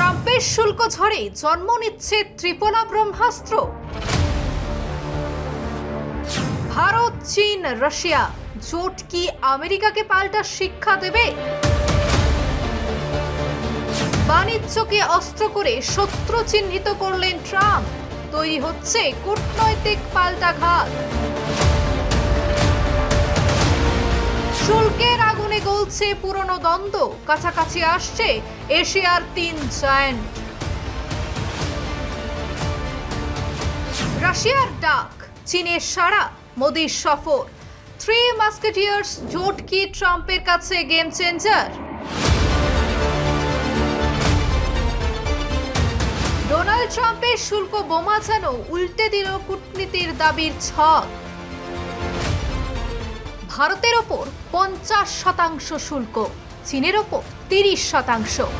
ট্রাম্পের শুল্ক ঝড়ে জন্ম নিচ্ছে ত্রিপলা ব্রহ্মাস্ত্র। ভারত, চীন, রাশিয়া জোট কি আমেরিকাকে পাল্টা শিক্ষা দেবে? বাণিজ্যকে অস্ত্র করে শত্রু চিহ্নিত করলেন ট্রাম্প। তৈরি হচ্ছে কূটনৈতিক পাল্টাঘাত। শুল্কের আগুনে গলছে পুরনো দ্বন্দ্ব, কাছাকাছি আসছে এশিয়ার তিন জায়ান্ট। রাশিয়ার ডাক, চীনের সাড়া, মোদির সফর। থ্রি মাস্কেটিয়ার্স জোট কি ট্রাম্পের কাছে গেম চেঞ্জার? ডোনাল্ড ট্রাম্পের শুল্ক বোমা যেন উল্টে দিল কূটনীতির দাবির ছক। ভারতের ওপর 50% শুল্ক, চীনের ওপর 30%।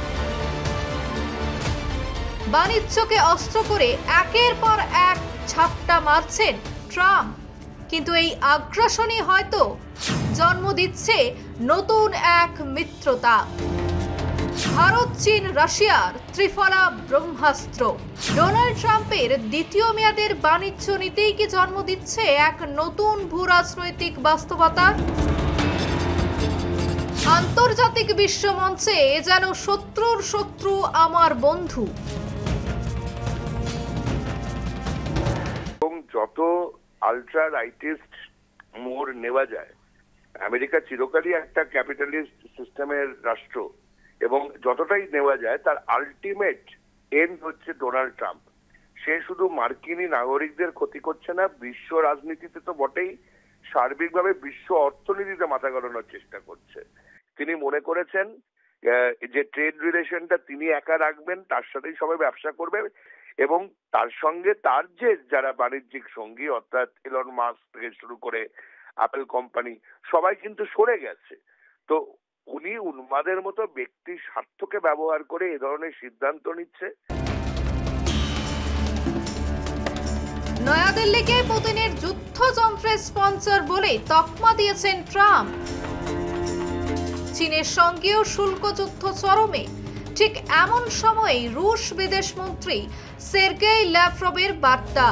বাণিজ্যকে অস্ত্র করে একের পর এক ঝাপটা মারছেন ট্রাম্প, কিন্তু এই আগ্রাসনই হয়তো জন্ম দিচ্ছে নতুন এক মিত্রতা। ভারত, চীন, রাশিয়ার ত্রিফলা ব্রহ্মাস্ত্র। ডোনাল্ড ট্রাম্পের দ্বিতীয় মেয়াদের বাণিজ্য নীতিই কি জন্ম দিচ্ছে এক নতুন ভূরাজনৈতিক বাস্তবতার? আন্তর্জাতিক বিশ্বমঞ্চে যেন শত্রুর শত্রু আমার বন্ধু। এবং যত আলট্রা রাইটিস্ট মোড় নেওয়া যায়, আমেরিকা চিরকালই একটা ক্যাপিটালিস্ট সিস্টেমের রাষ্ট্র, এবং যতটাই নেওয়া যায় তার আলটিমেট এন্ড হচ্ছে ডোনাল্ড ট্রাম্প। সে শুধু মার্কিনী নাগরিকদের ক্ষতি করছে না, বিশ্ব রাজনীতিতে তো বটেই, সার্বিকভাবে বিশ্ব অর্থনীতিতে মাথা গলানোর চেষ্টা করছে। তিনি মনে করেছেন যে ট্রেড রিলেশনটা তিনি একা রাখবেন, তার সাথেই সবাই ব্যবসা করবে, এবং তার সঙ্গে তার যে যারা বাণিজ্যিক সঙ্গী অর্থাৎ এলন মাস্ক থেকে শুরু করে অ্যাপল কোম্পানি সবাই কিন্তু সরে গেছে। তো উনি উন্মাদের মতো ব্যক্তির স্বার্থকে ব্যবহার করে এ ধরনের সিদ্ধান্ত নিচ্ছে। নয়াদিল্লিকে পুতিনের যুদ্ধযন্ত্রের স্পন্সর বলে তকমা দিয়েছেন ট্রাম্প। চীনের সঙ্গেও শুল্ক যুদ্ধ চরমে। ঠিক এমন সময়ে রুশ বিদেশমন্ত্রী সের্গেই ল্যাভরভের বার্তা,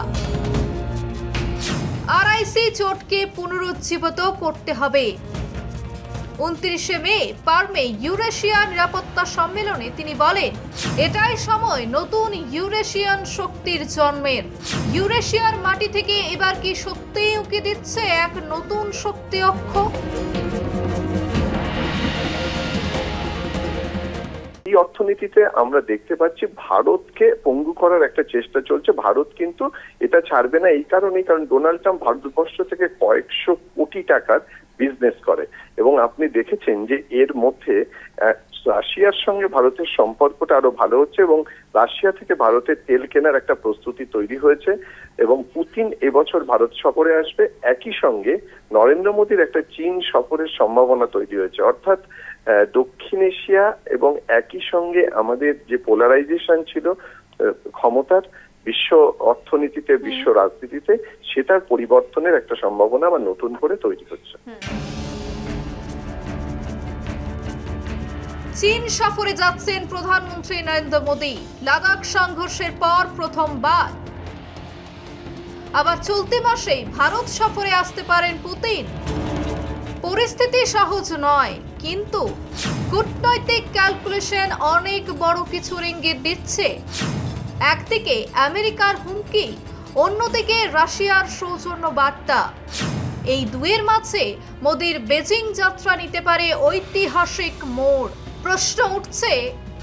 আরআইসি জোটকে পুনরুজ্জীবিত করতে হবে। 29 মে পার্মে ইউরেশিয়া নিরাপত্তা সম্মেলনে তিনি বলেন, এটাই সময় নতুন ইউরেশিয়ান শক্তির জন্মের। ইউরেশিয়ার মাটি থেকে এবার কি সত্যিই উঁকি দিচ্ছে এক নতুন শক্তি অক্ষ? এই অর্থনীতিতে আমরা দেখতে পাচ্ছি ভারতকে পঙ্গু করার একটা চেষ্টা চলছে। ভারত কিন্তু এটা ছাড়বে না, এই কারণেই কারণ ডোনাল্ড ট্রাম্প ভারতবর্ষ থেকে কয়েকশো কোটি টাকার বিজনেস করে, এবং আপনি দেখেছেন যে এর মধ্যে রাশিয়ার সঙ্গে ভারতের সম্পর্কটা আরো ভালো হচ্ছে, এবং রাশিয়া থেকে ভারতের তেল কেনার একটা প্রস্তুতি তৈরি হয়েছে, এবং পুতিন এবছর ভারত সফরে আসবে। একই সঙ্গে নরেন্দ্র মোদীর একটা চীন সফরের সম্ভাবনা তৈরি হয়েছে। অর্থাৎ দক্ষিণ এশিয়া এবং একই সঙ্গে আমাদের যে পোলারাইজেশন ছিল ক্ষমতার বিশ্ব অর্থনীতিতে, বিশ্ব রাজনীতিতে, সেটার পরিবর্তনের একটা সম্ভাবনা আবার নতুন করে তৈরি হচ্ছে। চীন সফরে যাচ্ছেন প্রধানমন্ত্রী নরেন্দ্র মোদী। লাদাখ সংঘর্ষের পর প্রথমবার। আবার চলতি মাসেই ভারত সফরে আসতে পারেন পুতিন। পরিস্থিতি সহজ নয়, কিন্তু কূটনৈতিক ক্যালকুলেশন অনেক বড় কিছুর ইঙ্গিত দিচ্ছে। একদিকে আমেরিকার হুমকি, অন্যদিকে রাশিয়ার সৌজন্য বার্তা। এই দুয়ের মাঝে মোদির বেজিং যাত্রা নিতে পারে ঐতিহাসিক মোড়। প্রশ্ন উঠছে,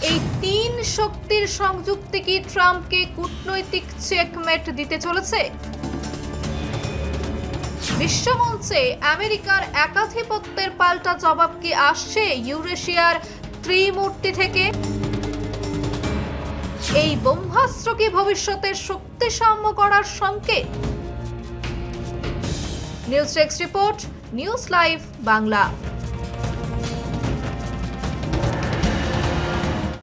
এই তিন শক্তির সংযুক্তি কি ট্রাম্পকে কূটনৈতিক চেকমেট দিতে চলেছে? বিশ্বমঞ্চে আমেরিকার একাধিপত্যের পাল্টা জবাব কি আসছে ইউরেশিয়ার ত্রিমূর্তি থেকে? এই ব্রহ্মাস্ত্র কি ভবিষ্যতের শক্তি সাম্য করার সংকেত? News desk report, news live Bangla.